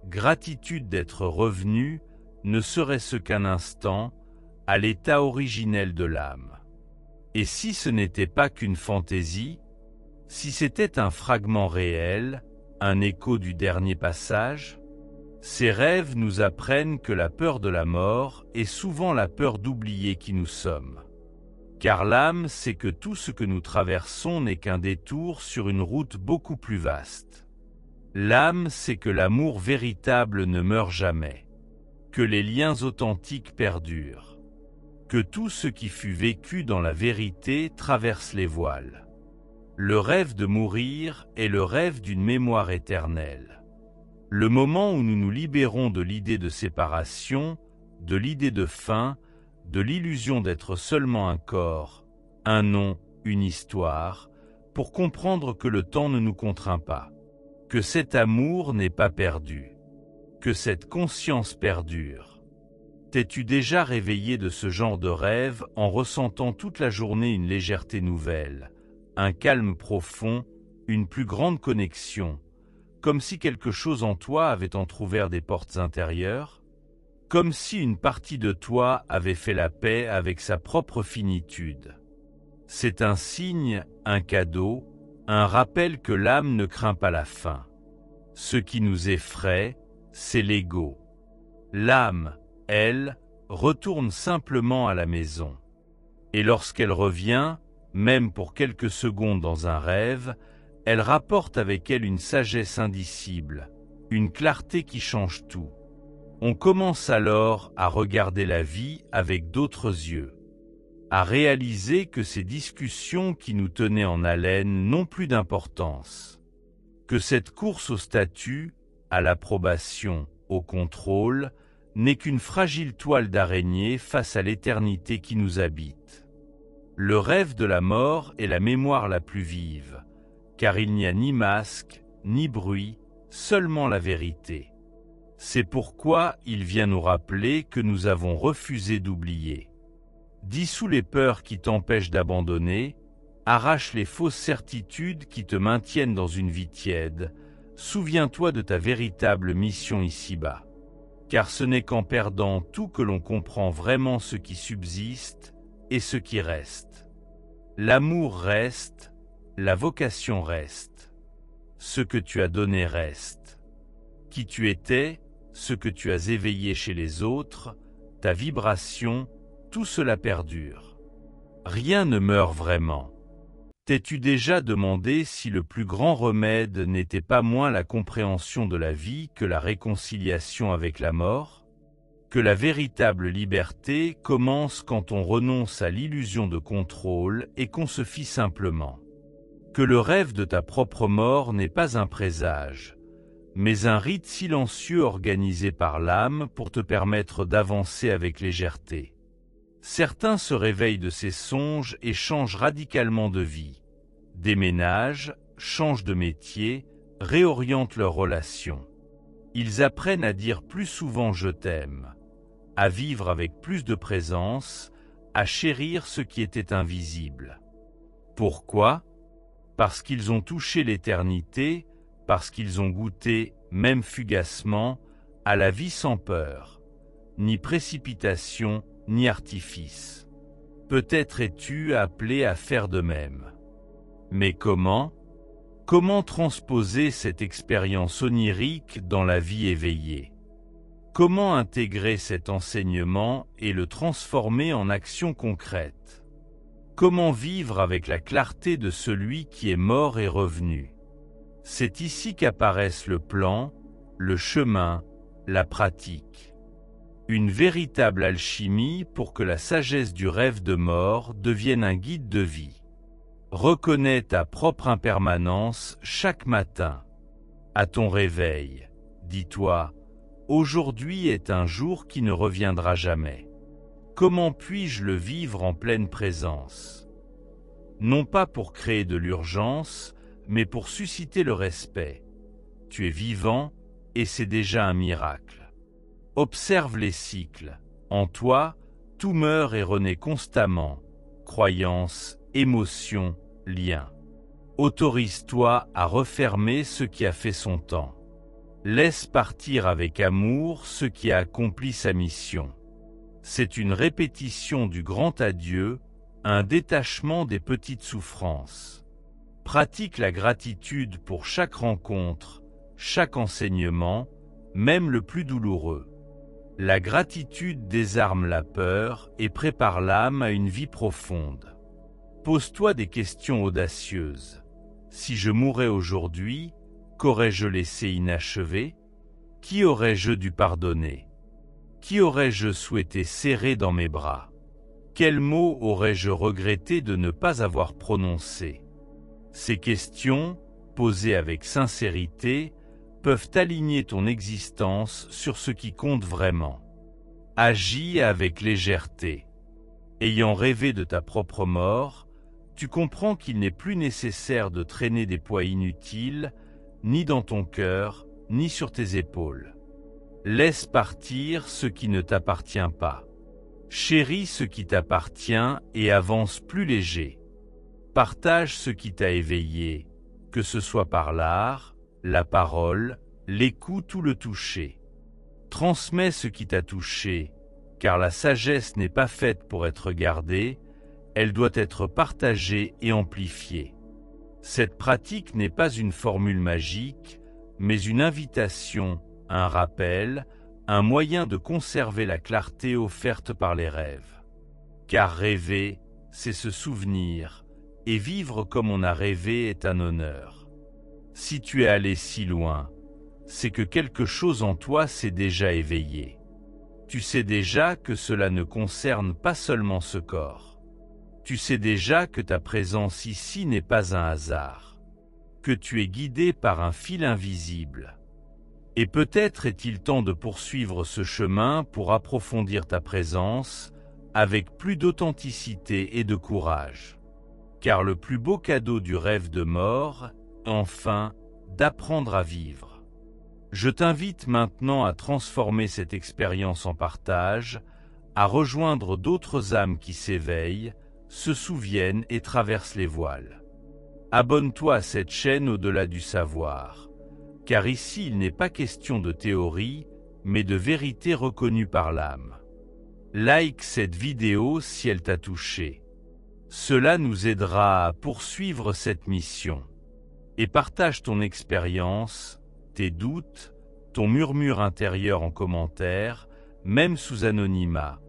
Gratitude d'être revenu, ne serait-ce qu'un instant, à l'état originel de l'âme. Et si ce n'était pas qu'une fantaisie, si c'était un fragment réel, un écho du dernier passage? Ces rêves nous apprennent que la peur de la mort est souvent la peur d'oublier qui nous sommes. Car l'âme sait que tout ce que nous traversons n'est qu'un détour sur une route beaucoup plus vaste. L'âme sait que l'amour véritable ne meurt jamais, que les liens authentiques perdurent, que tout ce qui fut vécu dans la vérité traverse les voiles. Le rêve de mourir est le rêve d'une mémoire éternelle. Le moment où nous nous libérons de l'idée de séparation, de l'idée de fin, de l'illusion d'être seulement un corps, un nom, une histoire, pour comprendre que le temps ne nous contraint pas, que cet amour n'est pas perdu, que cette conscience perdure. T'es-tu déjà réveillé de ce genre de rêve en ressentant toute la journée une légèreté nouvelle, un calme profond, une plus grande connexion, comme si quelque chose en toi avait entrouvert des portes intérieures? Comme si une partie de toi avait fait la paix avec sa propre finitude. C'est un signe, un cadeau, un rappel que l'âme ne craint pas la fin. Ce qui nous effraie, c'est l'ego. L'âme, elle, retourne simplement à la maison. Et lorsqu'elle revient, même pour quelques secondes dans un rêve, elle rapporte avec elle une sagesse indicible, une clarté qui change tout. On commence alors à regarder la vie avec d'autres yeux, à réaliser que ces discussions qui nous tenaient en haleine n'ont plus d'importance, que cette course au statut, à l'approbation, au contrôle, n'est qu'une fragile toile d'araignée face à l'éternité qui nous habite. Le rêve de la mort est la mémoire la plus vive, car il n'y a ni masque, ni bruit, seulement la vérité. C'est pourquoi il vient nous rappeler que nous avons refusé d'oublier. Dissous les peurs qui t'empêchent d'abandonner, arrache les fausses certitudes qui te maintiennent dans une vie tiède, souviens-toi de ta véritable mission ici-bas. Car ce n'est qu'en perdant tout que l'on comprend vraiment ce qui subsiste et ce qui reste. L'amour reste, la vocation reste. Ce que tu as donné reste. Qui tu étais, ce que tu as éveillé chez les autres, ta vibration, tout cela perdure. Rien ne meurt vraiment. T'es-tu déjà demandé si le plus grand remède n'était pas moins la compréhension de la vie que la réconciliation avec la mort? Que la véritable liberté commence quand on renonce à l'illusion de contrôle et qu'on se fie simplement. Que le rêve de ta propre mort n'est pas un présage, mais un rite silencieux organisé par l'âme pour te permettre d'avancer avec légèreté. Certains se réveillent de ces songes et changent radicalement de vie, déménagent, changent de métier, réorientent leurs relations. Ils apprennent à dire plus souvent « je t'aime », à vivre avec plus de présence, à chérir ce qui était invisible. Pourquoi? Parce qu'ils ont touché l'éternité, parce qu'ils ont goûté, même fugacement, à la vie sans peur, ni précipitation, ni artifice. Peut-être es-tu appelé à faire de même. Mais comment? Comment transposer cette expérience onirique dans la vie éveillée? Comment intégrer cet enseignement et le transformer en action concrète? Comment vivre avec la clarté de celui qui est mort et revenu? C'est ici qu'apparaissent le plan, le chemin, la pratique. Une véritable alchimie pour que la sagesse du rêve de mort devienne un guide de vie. Reconnais ta propre impermanence chaque matin. À ton réveil, dis-toi, aujourd'hui est un jour qui ne reviendra jamais. Comment puis-je le vivre en pleine présence? Non pas pour créer de l'urgence, mais pour susciter le respect. Tu es vivant, et c'est déjà un miracle. Observe les cycles. En toi, tout meurt et renaît constamment. Croyances, émotions, liens. Autorise-toi à refermer ce qui a fait son temps. Laisse partir avec amour ce qui a accompli sa mission. C'est une répétition du grand adieu, un détachement des petites souffrances. Pratique la gratitude pour chaque rencontre, chaque enseignement, même le plus douloureux. La gratitude désarme la peur et prépare l'âme à une vie profonde. Pose-toi des questions audacieuses. Si je mourais aujourd'hui, qu'aurais-je laissé inachevé? Qui aurais-je dû pardonner? Qui aurais-je souhaité serrer dans mes bras? Quels mots aurais-je regretté de ne pas avoir prononcés? Ces questions, posées avec sincérité, peuvent aligner ton existence sur ce qui compte vraiment. Agis avec légèreté. Ayant rêvé de ta propre mort, tu comprends qu'il n'est plus nécessaire de traîner des poids inutiles, ni dans ton cœur, ni sur tes épaules. Laisse partir ce qui ne t'appartient pas. Chéris ce qui t'appartient et avance plus léger. Partage ce qui t'a éveillé, que ce soit par l'art, la parole, l'écoute ou le toucher. Transmets ce qui t'a touché, car la sagesse n'est pas faite pour être gardée, elle doit être partagée et amplifiée. Cette pratique n'est pas une formule magique, mais une invitation, un rappel, un moyen de conserver la clarté offerte par les rêves. Car rêver, c'est se souvenir, et vivre comme on a rêvé est un honneur. Si tu es allé si loin, c'est que quelque chose en toi s'est déjà éveillé. Tu sais déjà que cela ne concerne pas seulement ce corps. Tu sais déjà que ta présence ici n'est pas un hasard, que tu es guidé par un fil invisible. Et peut-être est-il temps de poursuivre ce chemin pour approfondir ta présence avec plus d'authenticité et de courage. Car le plus beau cadeau du rêve de mort, enfin, d'apprendre à vivre. Je t'invite maintenant à transformer cette expérience en partage, à rejoindre d'autres âmes qui s'éveillent, se souviennent et traversent les voiles. Abonne-toi à cette chaîne au-delà du savoir, car ici il n'est pas question de théorie, mais de vérité reconnue par l'âme. Like cette vidéo si elle t'a touché. Cela nous aidera à poursuivre cette mission. Et partage ton expérience, tes doutes, ton murmure intérieur en commentaire, même sous anonymat,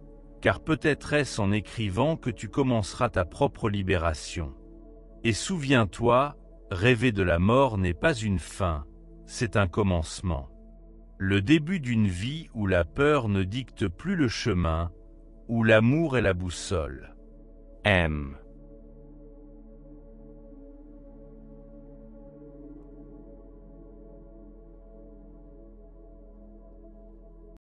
car peut-être est-ce en écrivant que tu commenceras ta propre libération. Et souviens-toi, rêver de la mort n'est pas une fin, c'est un commencement. Le début d'une vie où la peur ne dicte plus le chemin, où l'amour est la boussole. M.